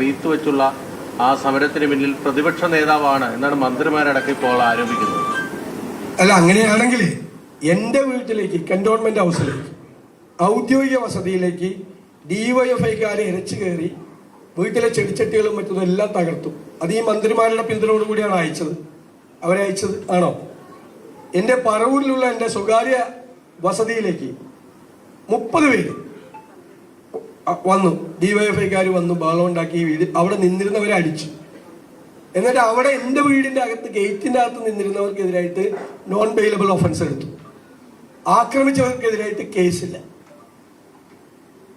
Wreath വെച്ചുള്ള ആ സമരത്തിന് പിന്നിൽ പ്രതിപക്ഷ നേതാവാണ് എന്നാണ് മന്ത്രിമാരടക്കം ഇപ്പോൾ ആരോപിക്കുന്നത്. അല്ല, അങ്ങനെയാണെങ്കിൽ എൻ്റെ വീട്ടിലേക്ക് കന്റോൺമെന്റ് ഹൗസിലേക്ക് ഔദ്യോഗിക വസതിയിലേക്ക് ഡിവൈഎഫ്ഐക്കാരെ ഇരച്ചു കയറി വീട്ടിലെ ചെടിച്ചട്ടികളും മറ്റതും എല്ലാം തകർത്തു. അത് ഈ മന്ത്രിമാരുടെ പിന്തുണയോട് കൂടിയാണ് അയച്ചത്. അവരെ അയച്ചത് ആണോ? എൻ്റെ പറവൂരിലുള്ള എൻ്റെ സ്വകാര്യ വസതിയിലേക്ക് 30 പേര് വന്നു, ഡിവൈഎഫ്ഐക്കാർ വന്നു, ബഹളം ഉണ്ടാക്കി വീട് അവിടെ നിന്നിരുന്നവരെ അടിച്ചു. എന്നിട്ട് അവിടെ എൻ്റെ വീടിൻ്റെ അകത്ത് ഗേറ്റിൻ്റെ അകത്ത് നിന്നിരുന്നവർക്കെതിരായിട്ട് നോൺ ബെയിലബിൾ ഒഫൻസ് എടുത്തു. ആക്രമിച്ചവർക്കെതിരായിട്ട് കേസില്ല.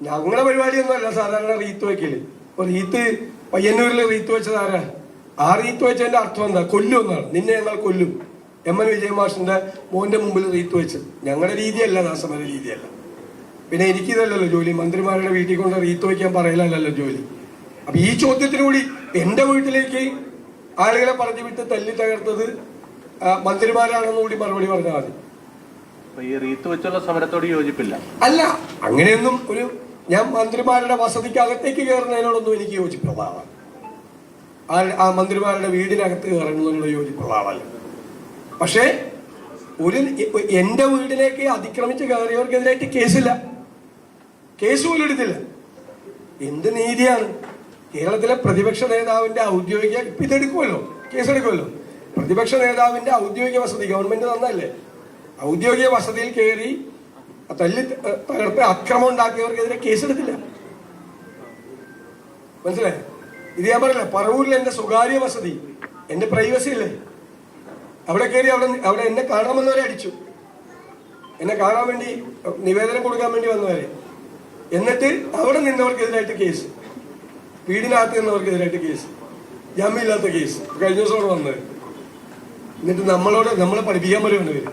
ഞങ്ങളുടെ പരിപാടിയൊന്നും അല്ല സാധാരണ റീത്ത് വയ്ക്കല്. ഇപ്പൊ റീത്ത് പയ്യന്നൂരിൽ റീത്ത് വെച്ചത് ആരാ? ആ റീത്ത് വെച്ചതിന്റെ അർത്ഥം എന്താ? കൊല്ലും എന്നാണ്. നിന്നെ ഞങ്ങൾ കൊല്ലും. MN വിജയമാഷിന്റെ മോന്റെ മുമ്പിൽ റീത്ത് വെച്ചത് ഞങ്ങളുടെ രീതിയല്ല, ദാസമര രീതിയല്ല. പിന്നെ എനിക്കിതല്ലല്ലോ ജോലി, മന്ത്രിമാരുടെ വീട്ടിൽ കൊണ്ട് റീത്ത് വയ്ക്കാൻ പറയലല്ലോ ജോലി. അപ്പൊ ഈ ചോദ്യത്തിന് കൂടി എന്റെ വീട്ടിലേക്ക് ആളുകളെ പറഞ്ഞു വിട്ട് തല്ലി തകർത്തത് മന്ത്രിമാരാണെന്ന് കൂടി മറുപടി പറഞ്ഞാൽ മതി. ഈ റീത്ത് വെച്ചുള്ള സമരത്തോട് യോജിപ്പില്ല. അല്ല, അങ്ങനെയൊന്നും ഞാൻ മന്ത്രിമാരുടെ വസതിക്കകത്തേക്ക് കയറുന്നതിനോടൊന്നും എനിക്ക് യോജിപ്പുള്ള ആളാണ്. ആ മന്ത്രിമാരുടെ വീടിനകത്ത് കയറുന്നതിനോട് യോജിപ്പുള്ള ആളല്ല. പക്ഷേ എന്റെ വീട്ടിലേക്ക് അതിക്രമിച്ച് കയറിയവർക്കെതിരായിട്ട് കേസില്ല, കേസ് പോലും എടുത്തില്ല. എന്ത് നീതിയാണ്? കേരളത്തിലെ പ്രതിപക്ഷ നേതാവിന്റെ ഔദ്യോഗിക ഇതെടുക്കുമല്ലോ, കേസെടുക്കുമല്ലോ. പ്രതിപക്ഷ നേതാവിന്റെ ഔദ്യോഗിക വസതി ഗവൺമെന്റ് തന്നല്ലേ, ഔദ്യോഗിക വസതിയിൽ കയറി തല്ലി തകർത്ത് അക്രമം ഉണ്ടാക്കിയവർക്കെതിരെ കേസെടുത്തില്ല. മനസ്സിലായോ? ഇത് ഞാൻ പറയില്ല, പറവൂരിൽ എന്റെ സ്വകാര്യ വസതി, എന്റെ പ്രൈവസി അല്ലേ, അവിടെ കയറി അവിടെ എന്നെ കാണാമെന്നവരെ അടിച്ചു. എന്നെ കാണാൻ വേണ്ടി നിവേദനം കൊടുക്കാൻ വേണ്ടി വന്നവരെ. എന്നിട്ട് അവിടെ നിന്നവർക്കെതിരായിട്ട് കേസ്, വീടിനകത്ത് നിന്നവർക്കെതിരായിട്ട് കേസ്, ജാമ്യമില്ലാത്ത കേസ് കഴിഞ്ഞ ദിവസം അവിടെ വന്നത്. എന്നിട്ട് നമ്മളെ പഠിപ്പിക്കാൻ പോലും വന്നവര്.